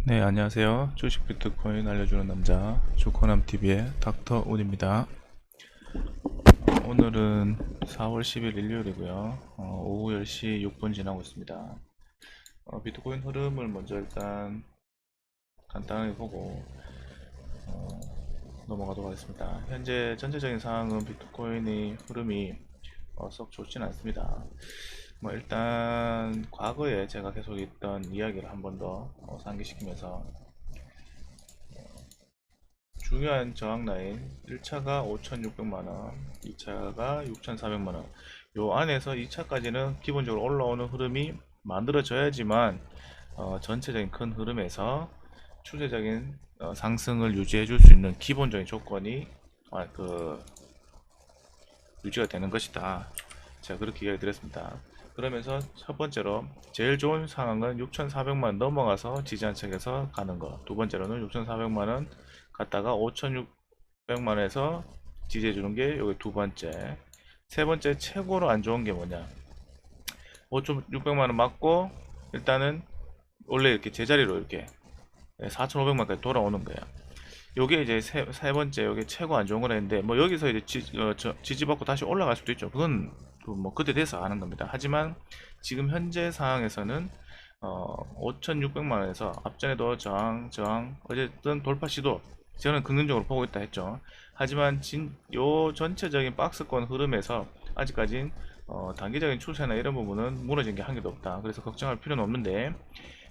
네, 안녕하세요. 주식 비트코인 알려주는 남자 조코남TV의 닥터 운입니다. 오늘은 4월 10일 일요일이고요. 오후 10시 6분 지나고 있습니다. 비트코인 흐름을 먼저 일단 간단하게 보고 넘어가도록 하겠습니다. 현재 전체적인 상황은 비트코인의 흐름이 썩 좋지는 않습니다. 일단 과거에 제가 계속 있던 이야기를 한 번 더 상기시키면서 중요한 저항 라인 1차가 5,600만원, 2차가 6,400만원. 요 안에서 2차까지는 기본적으로 올라오는 흐름이 만들어져야지만 전체적인 큰 흐름에서 추세적인 상승을 유지해 줄 수 있는 기본적인 조건이 유지가 되는 것이다. 제가 그렇게 이야기 드렸습니다. 그러면서 첫 번째로 제일 좋은 상황은 6,400만 넘어가서 지지한책에서 가는 거. 두 번째로는 6,400만원 갔다가 5,600만원에서 지지해 주는 게 여기 두 번째. 세 번째 최고로 안 좋은 게 뭐냐? 5,600만원 맞고 일단은 원래 이렇게 제자리로 이렇게 4,500만원까지 돌아오는 거야. 요게 이제 세 번째, 요게 최고 안 좋은 거라 했는데, 여기서 이제 지지받고 다시 올라갈 수도 있죠. 그건 그때 돼서 하는 겁니다. 하지만 지금 현재 상황에서는 5,600만원에서 앞전에도 저항, 어쨌든 돌파 시도 저는 긍정적으로 보고 있다 했죠. 하지만 요 전체적인 박스권 흐름에서 아직까진 단기적인 추세나 이런 부분은 무너진 게 한 개도 없다. 그래서 걱정할 필요는 없는데,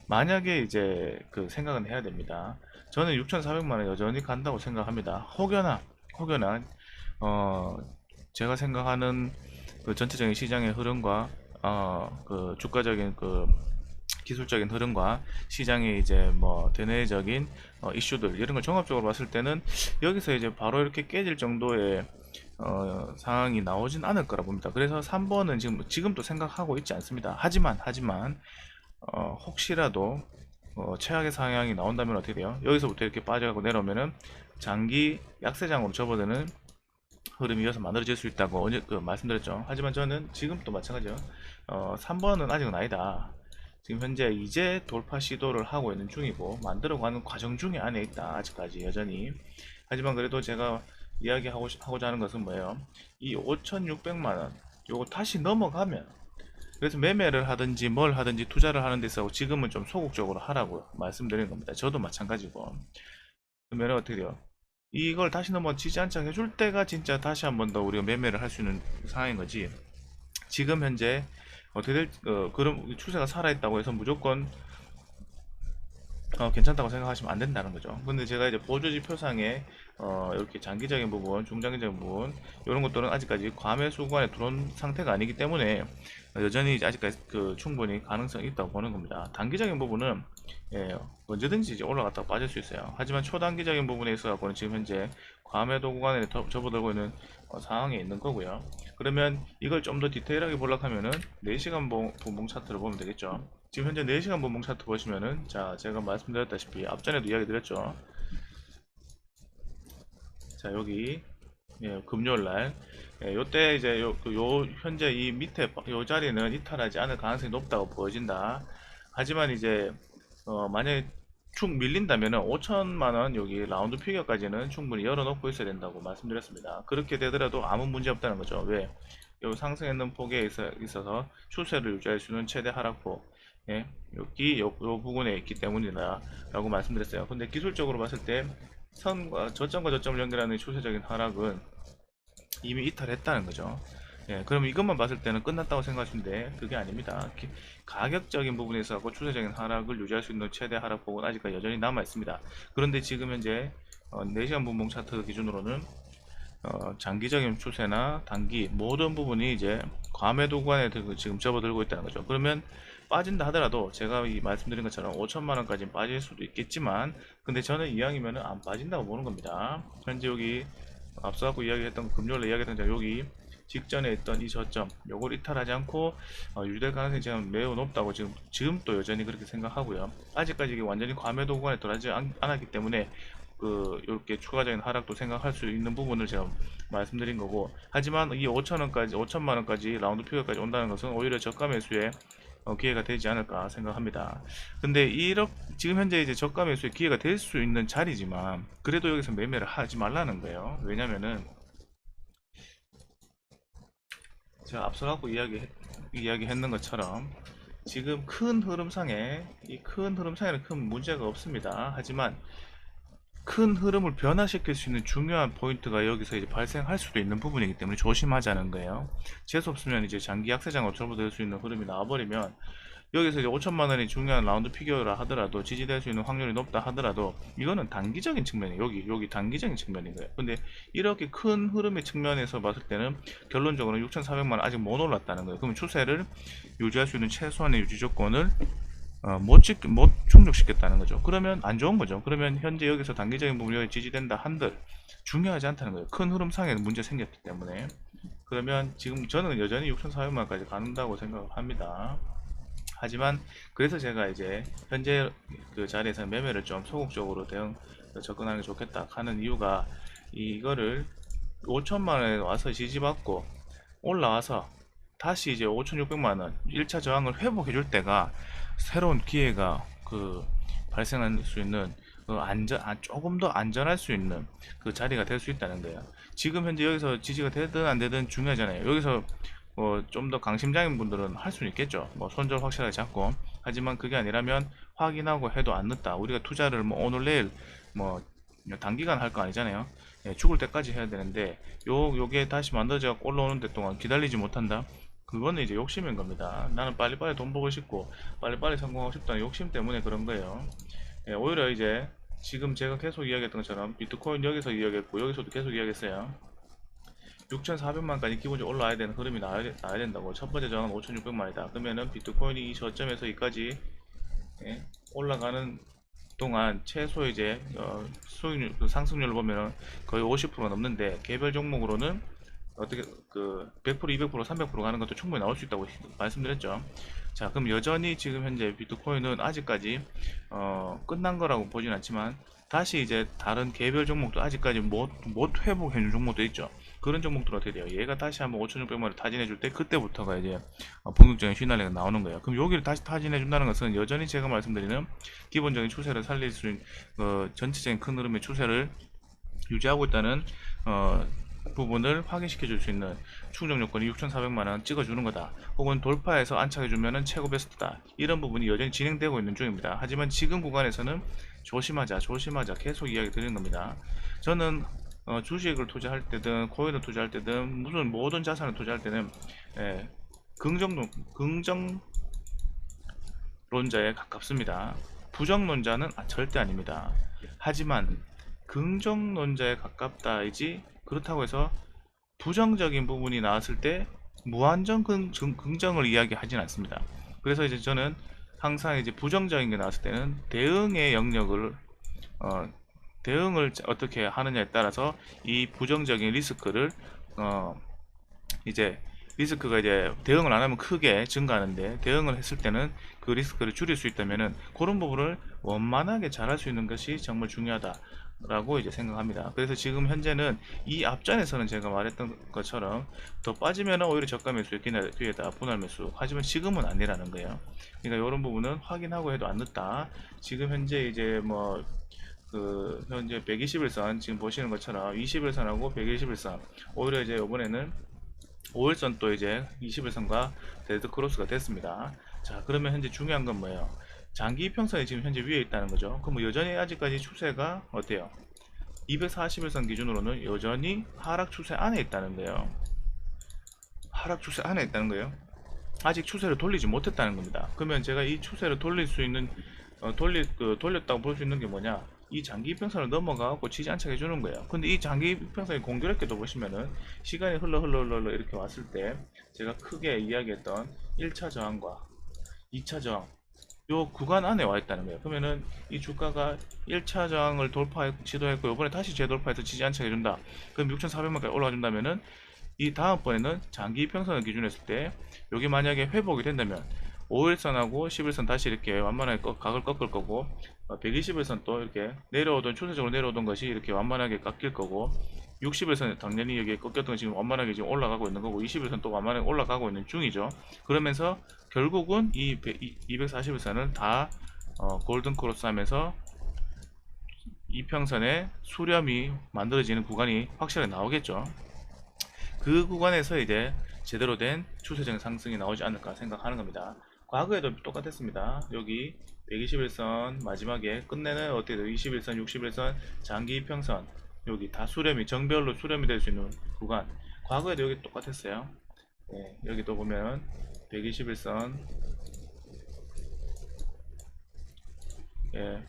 만약에 이제 그 생각은 해야 됩니다. 저는 6,400만원 여전히 간다고 생각합니다. 혹여나 제가 생각하는 그 전체적인 시장의 흐름과 그 주가적인 그 기술적인 흐름과 시장의 이제 대내적인 이슈들 이런 걸 종합적으로 봤을 때는 여기서 이제 바로 이렇게 깨질 정도의 상황이 나오진 않을 거라 봅니다. 그래서 3번은 지금도 생각하고 있지 않습니다. 하지만 혹시라도 최악의 상황이 나온다면 어떻게 돼요? 여기서부터 이렇게 빠져가고 내려오면은 장기 약세장으로 접어드는 흐름이 이어서 만들어질 수 있다고 말씀드렸죠. 하지만 저는 지금도 마찬가지요. 3번은 아직은 아니다. 지금 현재 이제 돌파 시도를 하고 있는 중이고 만들어가는 과정 중에 안에 있다. 아직까지 여전히. 하지만 그래도 제가 이야기하고자 하는 것은 뭐예요? 이 5,600만원 요거 다시 넘어가면, 그래서 매매를 하든지 뭘 하든지 투자를 하는 데 있어 지금은 좀 소극적으로 하라고 말씀드리는 겁니다. 저도 마찬가지고. 그러면 어떻게 돼요? 이걸 다시 넘어 지지 않게 해줄 때가 진짜 다시 한 번 더 우리가 매매를 할 수 있는 상황인 거지. 지금 현재 어떻게 그럼 추세가 살아있다고 해서 무조건 괜찮다고 생각하시면 안 된다는 거죠. 근데 제가 이제 보조지표상에 이렇게 장기적인 부분, 중장기적인 부분 이런 것들은 아직까지 과매수 구간에 들어온 상태가 아니기 때문에 여전히 이제 아직까지 충분히 가능성이 있다고 보는 겁니다. 단기적인 부분은 언제든지 이제 올라갔다가 빠질 수 있어요. 하지만 초단기적인 부분에 있어서는 지금 현재 과매도 구간에 접어들고 있는 상황에 있는 거고요. 그러면 이걸 좀 더 디테일하게 보려고 하면은 4시간 분봉 차트를 보면 되겠죠. 지금 현재 4시간 분봉 차트 보시면은, 자, 제가 말씀드렸다시피 앞전에도 이야기 드렸죠. 자, 여기 금요일날 요때 이제 현재 이 밑에 요 자리는 이탈하지 않을 가능성이 높다고 보여진다. 하지만 이제 만약에 축 밀린다면은 5천만원 여기 라운드 피겨까지는 충분히 열어놓고 있어야 된다고 말씀드렸습니다. 그렇게 되더라도 아무 문제 없다는 거죠. 왜? 요 상승했는 폭에 있어서 추세를 유지할 수 있는 최대 하락폭, 여기 요 부분에 있기 때문이다 라고 말씀드렸어요. 근데 기술적으로 봤을 때 선과 저점과 저점을 연결하는 추세적인 하락은 이미 이탈했다는 거죠. 그럼 이것만 봤을 때는 끝났다고 생각하시는데 그게 아닙니다. 가격적인 부분에서 추세적인 하락을 유지할 수 있는 최대 하락폭은 아직까지 여전히 남아 있습니다. 그런데 지금 현재 4시간 분봉 차트 기준으로는 장기적인 추세나 단기 모든 부분이 이제 과매도 구간에 지금 접어들고 있다는 거죠. 그러면 빠진다 하더라도 제가 말씀드린 것처럼 5천만원까지 빠질 수도 있겠지만, 근데 저는 이왕이면 안 빠진다고 보는 겁니다. 현재 여기 앞서갖고 이야기했던 금요일에 이야기했던 여기 직전에 있던 이 저점 요걸 이탈하지 않고 유지될 가능성이 지금 매우 높다고 지금 또 여전히 그렇게 생각하고요. 아직까지 이게 완전히 과매도 구간에 들어가지 않았기 때문에 이렇게 추가적인 하락도 생각할 수 있는 부분을 제가 말씀드린 거고, 하지만 이 5천만원까지 라운드 피겨까지 온다는 것은 오히려 저가 매수에 기회가 되지 않을까 생각합니다. 근데 이렇게 지금 현재 이제 저가 매수의 기회가 될 수 있는 자리지만 그래도 여기서 매매를 하지 말라는 거예요. 왜냐면은 제가 앞서 갖고 이야기했는 것처럼 지금 큰 흐름상에 이 큰 흐름상에는 큰 문제가 없습니다. 하지만 큰 흐름을 변화시킬 수 있는 중요한 포인트가 여기서 이제 발생할 수도 있는 부분이기 때문에 조심하자는 거예요. 재수 없으면 이제 장기 약세장으로 접어들 수 있는 흐름이 나와버리면 여기서 이제 5천만 원이 중요한 라운드 피겨라 하더라도 지지될 수 있는 확률이 높다 하더라도 이거는 단기적인 측면이에요. 여기 단기적인 측면인 거예요. 근데 이렇게 큰 흐름의 측면에서 봤을 때는 결론적으로 6,400만 원 아직 못 올랐다는 거예요. 그러면 추세를 유지할 수 있는 최소한의 유지 조건을 못 충족시켰다는 거죠. 그러면 안 좋은 거죠. 그러면 현재 여기서 단기적인 부분이 여기 지지된다 한들 중요하지 않다는 거예요. 큰 흐름상에 문제 생겼기 때문에. 그러면 지금 저는 여전히 6,400만원까지 간다고 생각합니다. 하지만 그래서 제가 이제 현재 그 자리에서 매매를 좀 소극적으로 접근하는 게 좋겠다 하는 이유가 이거를 5천만원에 와서 지지받고 올라와서 다시 이제 5,600만원 1차 저항을 회복해 줄 때가 새로운 기회가 발생할 수 있는 조금 더 안전할 수 있는 그 자리가 될 수 있다는 거예요. 지금 현재 여기서 지지가 되든 안 되든 중요하잖아요. 여기서 좀 더 강심장인 분들은 할 수는 있겠죠. 손절 확실하게 잡고. 하지만 그게 아니라면 확인하고 해도 안 늦다. 우리가 투자를 오늘 내일 단기간 할 거 아니잖아요. 죽을 때까지 해야 되는데 요게 다시 만들어져 올라오는 데 동안 기다리지 못한다. 그거는 이제 욕심인 겁니다. 나는 빨리빨리 돈 벌고 싶고 빨리빨리 성공하고 싶다는 욕심 때문에 그런 거예요. 오히려 이제 지금 제가 계속 이야기했던 것처럼 비트코인 여기서 이야기했고 여기서도 계속 이야기했어요. 6,400만까지 기본적으로 올라와야 되는 흐름이 나와야 된다고. 첫 번째 저항은 5,600만이다. 그러면은 비트코인이 이 저점에서 여기까지 올라가는 동안 최소 이제 수익률 상승률을 보면은 거의 50%가 넘는데 개별 종목으로는 어떻게 100%, 200%, 300% 가는 것도 충분히 나올 수 있다고 말씀드렸죠. 자, 그럼 여전히 지금 현재 비트코인은 아직까지 끝난 거라고 보진 않지만 다시 이제 다른 개별 종목도 아직까지 못 회복해준 종목도 있죠. 그런 종목들은 어떻게 돼요? 얘가 다시 한번 5,600만원 타진해줄 때 그때부터가 이제 본격적인 시나리오가 나오는 거예요. 그럼 여기를 다시 타진해준다는 것은 여전히 제가 말씀드리는 기본적인 추세를 살릴 수 있는 전체적인 큰 흐름의 추세를 유지하고 있다는 부분을 확인시켜 줄 수 있는 충족 요건이 6,400만원 찍어주는 거다. 혹은 돌파해서 안착해주면 최고 베스트다. 이런 부분이 여전히 진행되고 있는 중입니다. 하지만 지금 구간에서는 조심하자 계속 이야기 드리는 겁니다. 저는 주식을 투자할 때든 코인을 투자할 때든 무슨 모든 자산을 투자할 때는 긍정론자에 가깝습니다. 부정론자는 절대 아닙니다. 하지만 긍정론자에 가깝다이지 그렇다고 해서 부정적인 부분이 나왔을 때 무한정 긍정을 이야기하진 않습니다. 그래서 이제 저는 항상 이제 부정적인 게 나왔을 때는 대응의 영역을 대응을 어떻게 하느냐에 따라서 이 부정적인 리스크를 이제 리스크가 이제 대응을 안 하면 크게 증가하는데 대응을 했을 때는 그 리스크를 줄일 수 있다면은 그런 부분을 원만하게 잘할 수 있는 것이 정말 중요하다 라고 이제 생각합니다. 그래서 지금 현재는 이 앞전에서는 제가 말했던 것처럼 더 빠지면 오히려 저가 매수의 기회다 분할 매수, 하지만 지금은 아니라는 거예요. 그러니까 이런 부분은 확인하고 해도 안 늦다. 지금 현재 이제 현재 121선 지금 보시는 것처럼 21선하고 121선 오히려 이제 이번에는 5일선 또 이제 21선과 데드 크로스가 됐습니다. 자, 그러면 현재 중요한 건 뭐예요? 장기 이평선이 지금 현재 위에 있다는 거죠. 그럼 여전히 아직까지 추세가 어때요? 241선 기준으로는 여전히 하락 추세 안에 있다는 거예요. 하락 추세 안에 있다는 거예요. 아직 추세를 돌리지 못했다는 겁니다. 그러면 제가 이 추세를 돌릴 수 있는 돌렸다고 볼 수 있는 게 뭐냐? 이 장기 이평선을 넘어가고 지지 안착해 주는 거예요. 근데 이 장기 이평선이 공교롭게도 보시면은 시간이 흘러 이렇게 왔을 때 제가 크게 이야기했던 1차 저항과 2차 저항 요 구간 안에 와 있다는 거예요. 그러면은 이 주가가 1차 저항을 시도했고 이번에 다시 재돌파해서 지지 안착해 준다. 그럼 6,400만까지 올라와 준다면은 이 다음번에는 장기 이평선을 기준했을 때 여기 만약에 회복이 된다면 5일선하고 11선 다시 이렇게 완만하게 각을 꺾을 거고 121선 또 이렇게 추세적으로 내려오던 것이 이렇게 완만하게 깎일 거고 60일선 당연히 여기에 꺾였던 건 지금 완만하게 지금 올라가고 있는 거고 20일선 또 완만하게 올라가고 있는 중이죠. 그러면서 결국은 이 240일선을 다 골든 크로스 하면서 이평선의 수렴이 만들어지는 구간이 확실하게 나오겠죠. 그 구간에서 이제 제대로 된 추세적인 상승이 나오지 않을까 생각하는 겁니다. 과거에도 똑같았습니다. 여기 121선 마지막에 끝내는 어떻게 돼요? 21선, 61선, 장기 이평선 여기 다 수렴이 정별로 수렴이 될 수 있는 구간. 과거에도 여기 똑같았어요. 네, 여기도 보면 121선 예,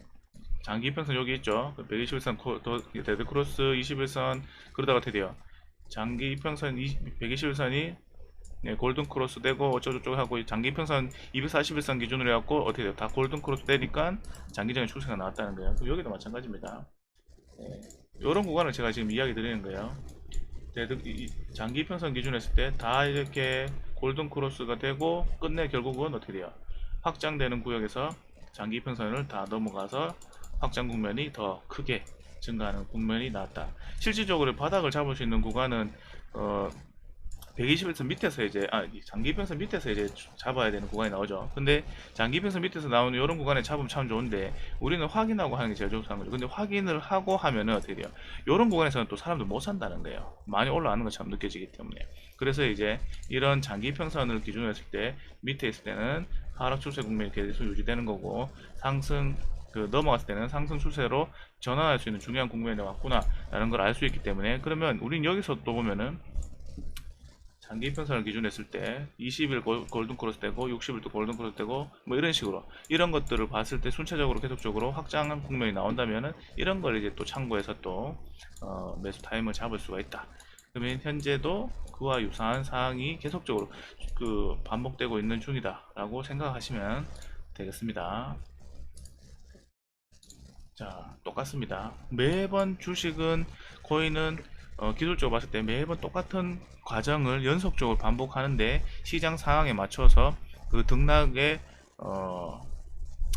장기 이평선 여기 있죠. 121선 데드크로스 21선 그러다가 어떻게 돼요? 장기 이평선 121선이 골든 크로스 되고 어쩌고저쩌고 하고 장기 평선 241선 기준으로 해갖고 어떻게 돼요? 다 골든 크로스 되니까 장기적인 추세가 나왔다는 거예요. 여기도 마찬가지입니다. 이런 구간을 제가 지금 이야기 드리는 거예요. 장기 평선 기준 했을 때 다 이렇게 골든 크로스가 되고 끝내 결국은 어떻게 돼요? 확장되는 구역에서 장기 평선을 다 넘어가서 확장 국면이 더 크게 증가하는 국면이 나왔다. 실질적으로 바닥을 잡을 수 있는 구간은 120에서 밑에서 이제 장기평선 밑에서 이제 잡아야 되는 구간이 나오죠. 근데 장기평선 밑에서 나오는 이런 구간에 잡으면 참 좋은데 우리는 확인하고 하는 게 제일 좋다는 거죠. 근데 확인을 하고 하면은 어떻게 돼요? 이런 구간에서는 또 사람들 못 산다는 거예요. 많이 올라가는 것처럼 느껴지기 때문에. 그래서 이제 이런 장기평선을 기준으로 했을 때 밑에 있을 때는 하락 추세 국면이 계속 유지되는 거고 상승 넘어갔을 때는 상승 추세로 전환할 수 있는 중요한 국면이 왔구나 라는 걸 알 수 있기 때문에 그러면 우린 여기서 또 보면은 장기 이평선을 기준 했을 때 20일 골든 크로스 되고 60일 도 골든 크로스 되고 뭐 이런 식으로 이런 것들을 봤을 때 순차적으로 계속적으로 확장한 국면이 나온다면은 이런 걸 이제 또 참고해서 또 매수 타임을 잡을 수가 있다. 그러면 현재도 그와 유사한 사항이 계속적으로 반복되고 있는 중이다 라고 생각하시면 되겠습니다. 자, 똑같습니다. 매번 주식은 코인은 기술적으로 봤을 때 매번 똑같은 과정을 연속적으로 반복하는데 시장 상황에 맞춰서 그 등락의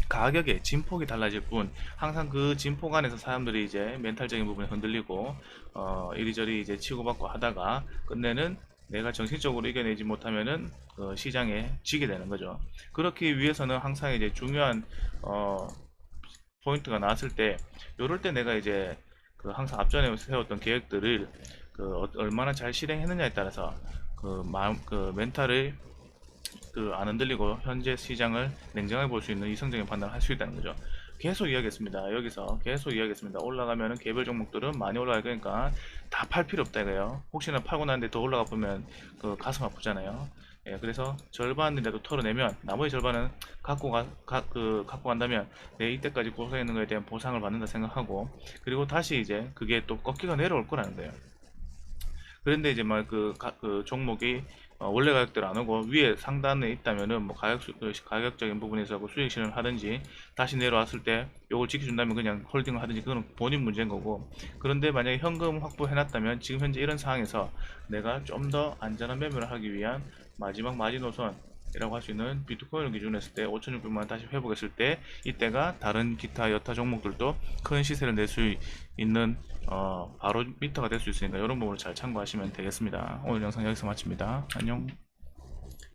가격의 진폭이 달라질 뿐 항상 그 진폭 안에서 사람들이 이제 멘탈적인 부분이 흔들리고 이리저리 이제 치고받고 하다가 끝내는 내가 정신적으로 이겨내지 못하면은 시장에 지게 되는 거죠. 그렇기 위해서는 항상 이제 중요한 포인트가 나왔을 때 요럴 때 내가 이제 항상 앞전에 세웠던 계획들을 얼마나 잘 실행했느냐에 따라서 멘탈을 안 흔들리고 현재 시장을 냉정하게 볼 수 있는 이성적인 판단을 할 수 있다는 거죠. 계속 이야기했습니다. 여기서 계속 이야기했습니다. 올라가면은 개별 종목들은 많이 올라갈 거니까 다 팔 필요 없다 이거예요. 혹시나 팔고 나는데 더 올라가 보면 가슴 아프잖아요. 예, 그래서 절반이라도 털어내면 나머지 절반은 갖고 간다면 내 이때까지 고생했는 거에 대한 보상을 받는다 생각하고 그리고 다시 이제 그게 또 꺾기가 내려올 거라는 거예요. 그런데 이제 막 종목이 원래 가격대로 안 오고 위에 상단에 있다면은 뭐 가격적인 부분에서 수익 실현을 하든지 다시 내려왔을 때 요걸 지켜준다면 그냥 홀딩을 하든지 그건 본인 문제인 거고 그런데 만약에 현금 확보해 놨다면 지금 현재 이런 상황에서 내가 좀 더 안전한 매매를 하기 위한 마지막 마지노선 이라고 할 수 있는 비트코인을 기준으로 했을 때 5,600만 다시 회복했을 때 이때가 다른 기타 여타 종목들도 큰 시세를 낼 수 있는 바로 미터가 될 수 있으니까 이런 부분을 잘 참고하시면 되겠습니다. 오늘 영상 여기서 마칩니다. 안녕.